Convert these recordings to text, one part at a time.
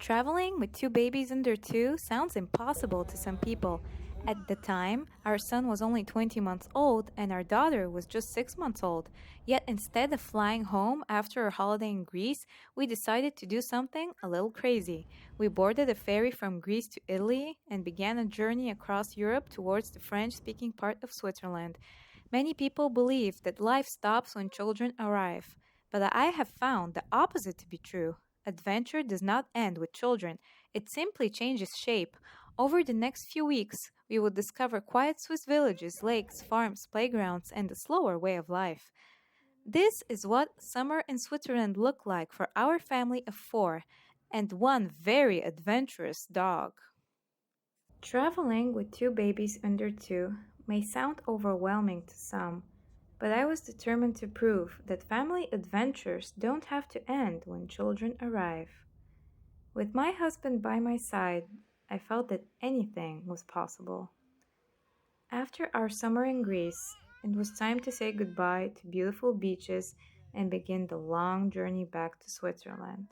Traveling with two babies under two sounds impossible to some people. At the time, our son was only 20 months old and our daughter was just 6 months old. Yet instead of flying home after a holiday in Greece, we decided to do something a little crazy. We boarded a ferry from Greece to Italy and began a journey across Europe towards the French-speaking part of Switzerland. Many people believe that life stops when children arrive, but I have found the opposite to be true. Adventure does not end with children, it simply changes shape. Over the next few weeks, we will discover quiet Swiss villages, lakes, farms, playgrounds, and a slower way of life. This is what summer in Switzerland looked like for our family of four and one very adventurous dog. Traveling with two babies under two may sound overwhelming to some, but I was determined to prove that family adventures don't have to end when children arrive. With my husband by my side, I felt that anything was possible. After our summer in Greece, it was time to say goodbye to beautiful beaches and begin the long journey back to Switzerland.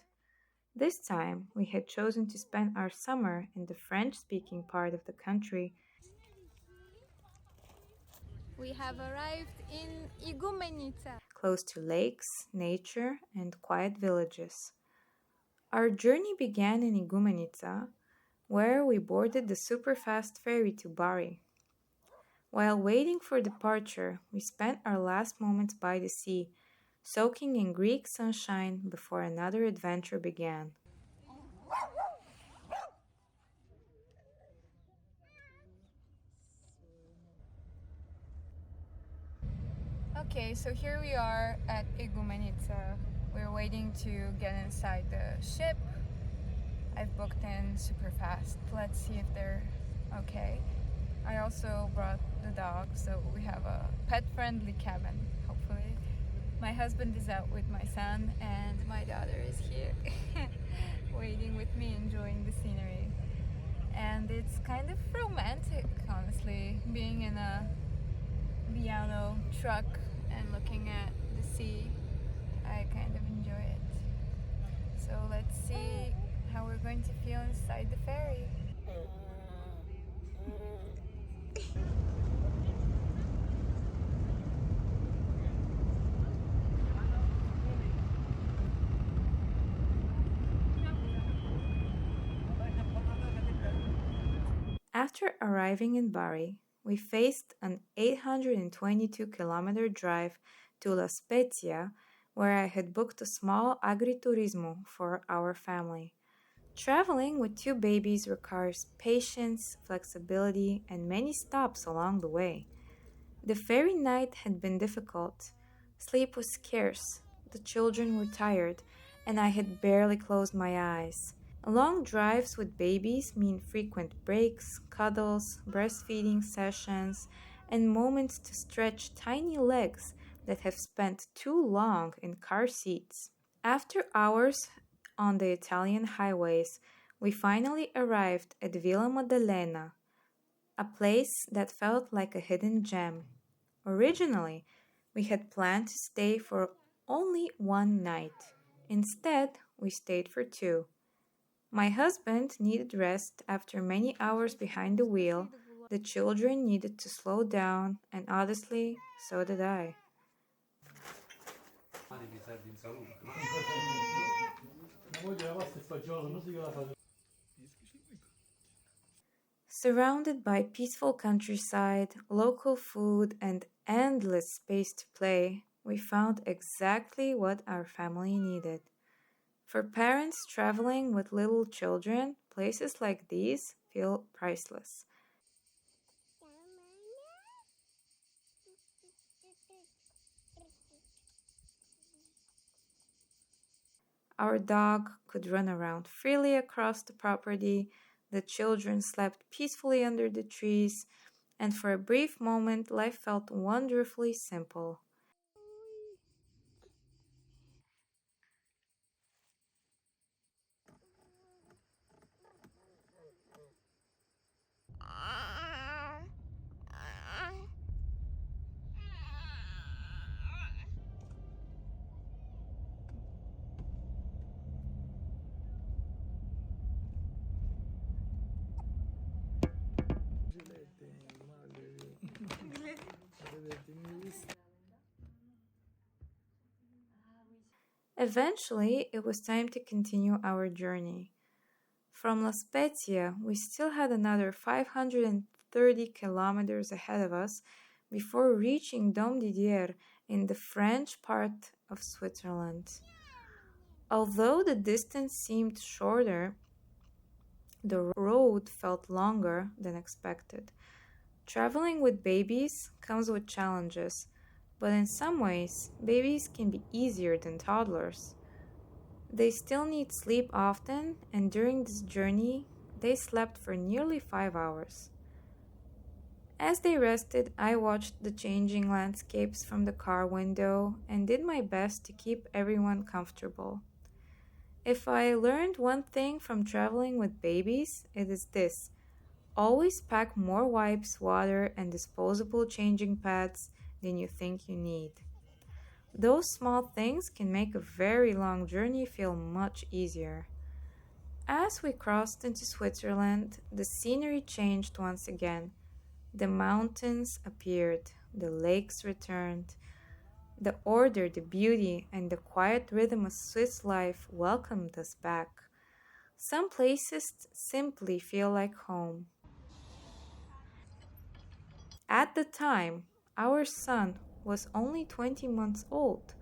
This time, we had chosen to spend our summer in the French-speaking part of the country. We have arrived in Igoumenitsa. Close to lakes, nature, and quiet villages. Our journey began in Igoumenitsa, where we boarded the super-fast ferry to Bari. While waiting for departure, we spent our last moments by the sea, soaking in Greek sunshine before another adventure began. Okay, so here we are at Igoumenitsa. We're waiting to get inside the ship. I've booked in super fast. Let's see if they're okay. I also brought the dog, so we have a pet-friendly cabin, hopefully. My husband is out with my son and my daughter is here waiting with me, enjoying the scenery. And it's kind of romantic, honestly, being in a piano truck and looking at the sea. I kind of enjoy it. So let's see how we're going to feel inside the ferry. After arriving in Bari, we faced an 822-kilometer drive to La Spezia, where I had booked a small agriturismo for our family. Traveling with two babies requires patience, flexibility, and many stops along the way. The ferry night had been difficult. Sleep was scarce, the children were tired, and I had barely closed my eyes. Long drives with babies mean frequent breaks, cuddles, breastfeeding sessions, and moments to stretch tiny legs that have spent too long in car seats. After hours on the Italian highways, we finally arrived at Villa Maddalena, a place that felt like a hidden gem. Originally, we had planned to stay for only one night. Instead, we stayed for two. My husband needed rest after many hours behind the wheel, the children needed to slow down, and honestly, so did I. Surrounded by peaceful countryside, local food, and endless space to play, we found exactly what our family needed. For parents traveling with little children, places like these feel priceless. Our dog could run around freely across the property, the children slept peacefully under the trees, and for a brief moment life felt wonderfully simple. Eventually, it was time to continue our journey. From La Spezia, we still had another 530 kilometers ahead of us before reaching Domdidier in the French part of Switzerland. Although the distance seemed shorter, the road felt longer than expected. Traveling with babies comes with challenges, but in some ways, babies can be easier than toddlers. They still need sleep often, and during this journey, they slept for nearly 5 hours. As they rested, I watched the changing landscapes from the car window and did my best to keep everyone comfortable. If I learned one thing from traveling with babies, it is this: always pack more wipes, water, and disposable changing pads than you think you need. Those small things can make a very long journey feel much easier. As we crossed into Switzerland, the scenery changed once again. The mountains appeared, the lakes returned. The order, the beauty, and the quiet rhythm of Swiss life welcomed us back. Some places simply feel like home. At the time, our son was only 20 months old,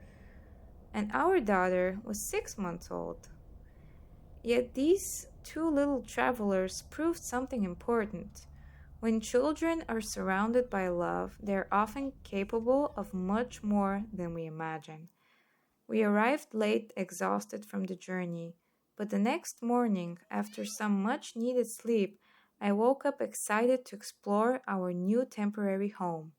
and our daughter was 6 months old. Yet these two little travelers proved something important. When children are surrounded by love, they are often capable of much more than we imagine. We arrived late, exhausted from the journey, but the next morning, after some much needed sleep, I woke up excited to explore our new temporary home.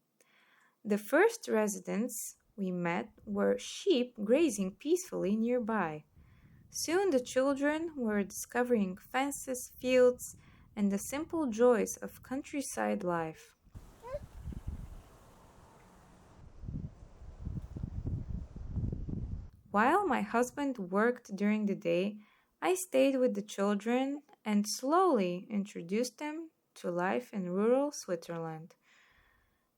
The first residents we met were sheep grazing peacefully nearby. Soon the children were discovering fences, fields, and the simple joys of countryside life. While my husband worked during the day, I stayed with the children and slowly introduced them to life in rural Switzerland.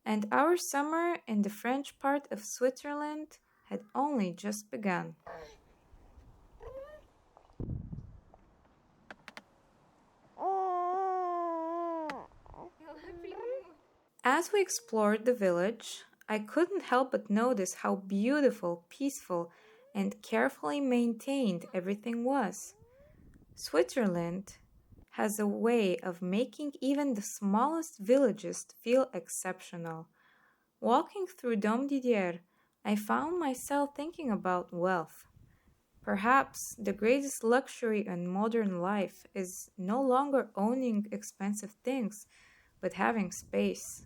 And our summer in the French part of Switzerland had only just begun. As we explored the village, I couldn't help but notice how beautiful, peaceful, and carefully maintained everything was. Switzerland has a way of making even the smallest villages feel exceptional. Walking through Domdidier, I found myself thinking about wealth. Perhaps the greatest luxury in modern life is no longer owning expensive things, but having space.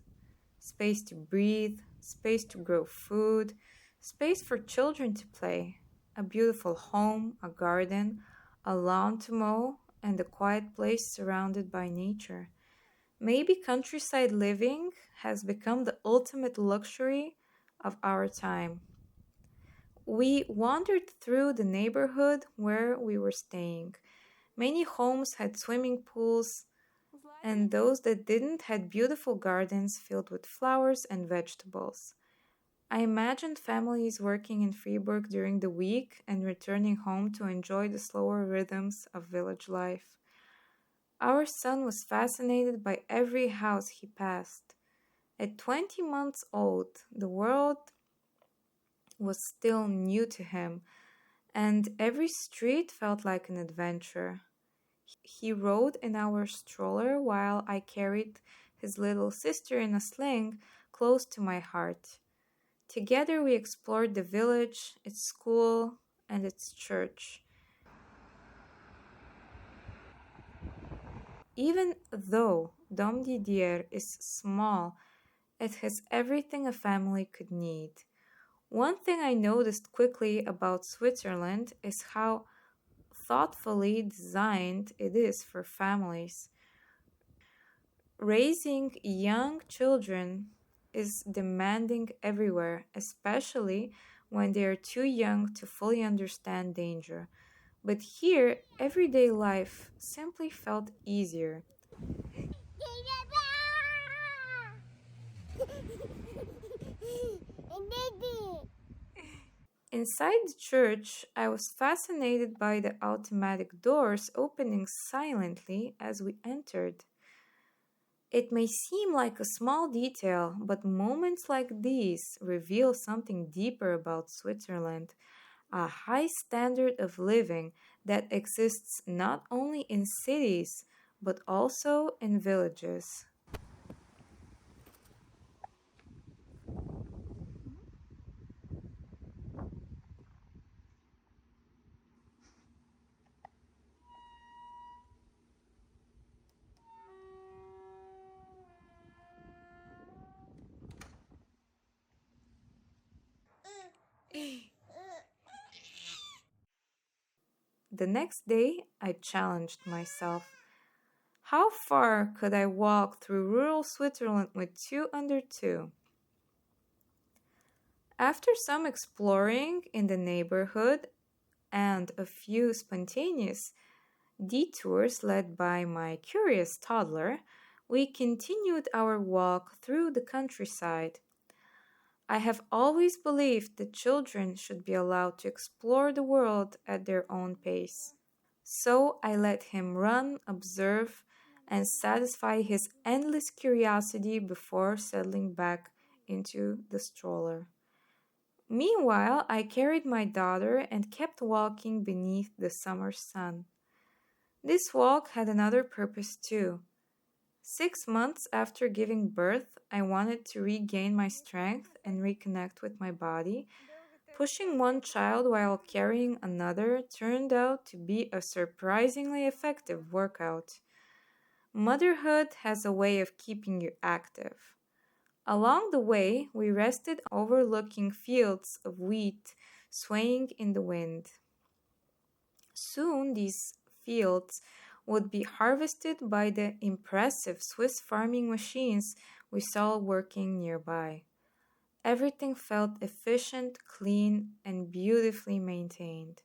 Space to breathe, space to grow food, space for children to play, a beautiful home, a garden, a lawn to mow, and a quiet place surrounded by nature. Maybe countryside living has become the ultimate luxury of our time. We wandered through the neighborhood where we were staying. Many homes had swimming pools, and those that didn't had beautiful gardens filled with flowers and vegetables. I imagined families working in Fribourg during the week and returning home to enjoy the slower rhythms of village life. Our son was fascinated by every house he passed. At 20 months old, the world was still new to him, and every street felt like an adventure. He rode in our stroller while I carried his little sister in a sling close to my heart. Together we explored the village, its school, and its church. Even though Domdidier is small, it has everything a family could need. One thing I noticed quickly about Switzerland is how thoughtfully designed it is for families. Raising young children is demanding everywhere, especially when they are too young to fully understand danger. But here, everyday life simply felt easier. Inside the church, I was fascinated by the automatic doors opening silently as we entered. It may seem like a small detail, but moments like these reveal something deeper about Switzerland, a high standard of living that exists not only in cities but also in villages. The next day, I challenged myself. How far could I walk through rural Switzerland with two under two? After some exploring in the neighborhood and a few spontaneous detours led by my curious toddler, we continued our walk through the countryside. I have always believed that children should be allowed to explore the world at their own pace. So I let him run, observe, and satisfy his endless curiosity before settling back into the stroller. Meanwhile, I carried my daughter and kept walking beneath the summer sun. This walk had another purpose too. 6 months after giving birth, I wanted to regain my strength and reconnect with my body. Pushing one child while carrying another turned out to be a surprisingly effective workout. Motherhood has a way of keeping you active. Along the way, we rested overlooking fields of wheat swaying in the wind. Soon, these fields would be harvested by the impressive Swiss farming machines we saw working nearby. Everything felt efficient, clean, and beautifully maintained.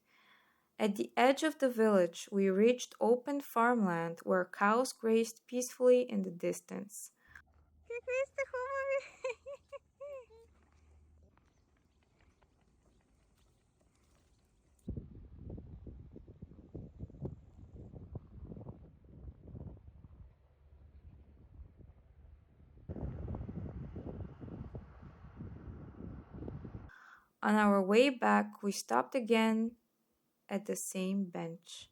At the edge of the village, we reached open farmland where cows grazed peacefully in the distance. On our way back, we stopped again at the same bench.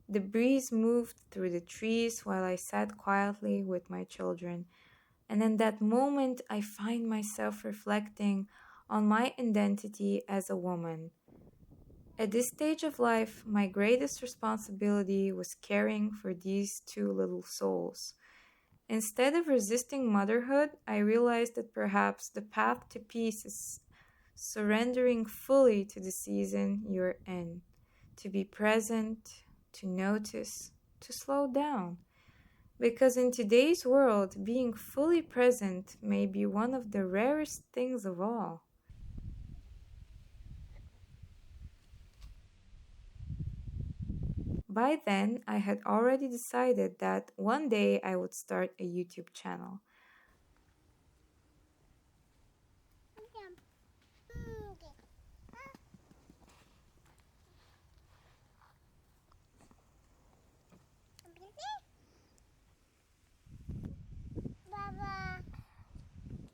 The breeze moved through the trees while I sat quietly with my children, and in that moment I find myself reflecting on my identity as a woman. At this stage of life, my greatest responsibility was caring for these two little souls. Instead of resisting motherhood, I realized that perhaps the path to peace is surrendering fully to the season you're in, to be present, to notice, to slow down. Because in today's world, being fully present may be one of the rarest things of all. By then, I had already decided that one day I would start a YouTube channel.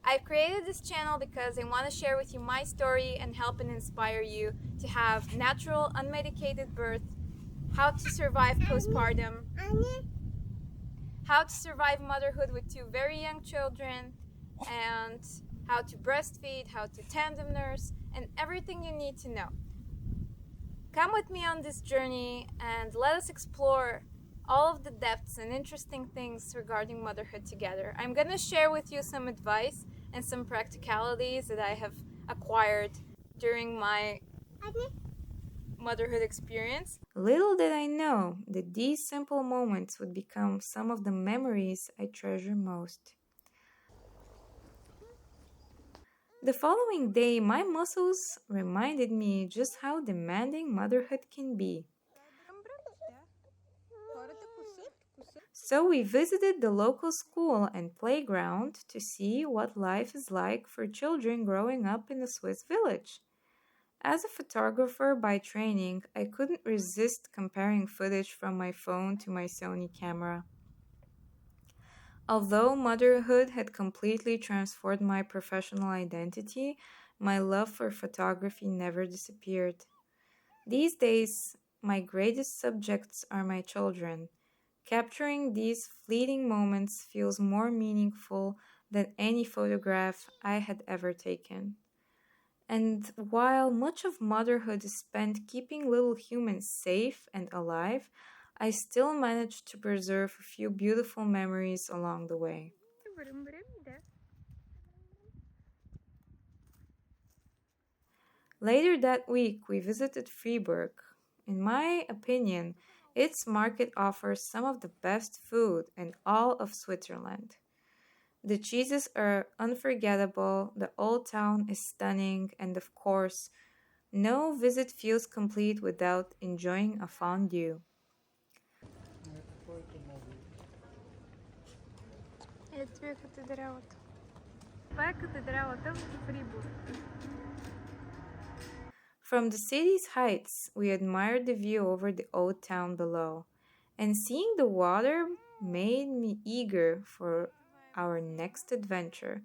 I've created this channel because I want to share with you my story and help and inspire you to have natural, unmedicated birth, how to survive postpartum, how to survive motherhood with two very young children, and how to breastfeed, how to tandem nurse, and everything you need to know. Come with me on this journey and let us explore all of the depths and interesting things regarding motherhood together. I'm going to share with you some advice and some practicalities that I have acquired during my motherhood experience. Little did I know that these simple moments would become some of the memories I treasure most. The following day, my muscles reminded me just how demanding motherhood can be. So we visited the local school and playground to see what life is like for children growing up in a Swiss village. As a photographer by training, I couldn't resist comparing footage from my phone to my Sony camera. Although motherhood had completely transformed my professional identity, my love for photography never disappeared. These days, my greatest subjects are my children. Capturing these fleeting moments feels more meaningful than any photograph I had ever taken. And while much of motherhood is spent keeping little humans safe and alive, I still managed to preserve a few beautiful memories along the way. Later that week, we visited Fribourg. In my opinion, its market offers some of the best food in all of Switzerland. The cheeses are unforgettable, the old town is stunning, and of course, no visit feels complete without enjoying a fondue. From the city's heights, we admired the view over the old town below, and seeing the water made me eager for our next adventure.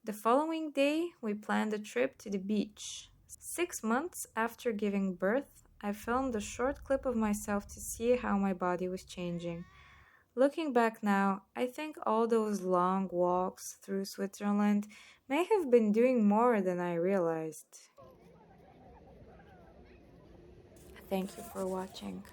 The following day, we planned a trip to the beach. 6 months after giving birth, I filmed a short clip of myself to see how my body was changing. Looking back now, I think all those long walks through Switzerland may have been doing more than I realized. Thank you for watching.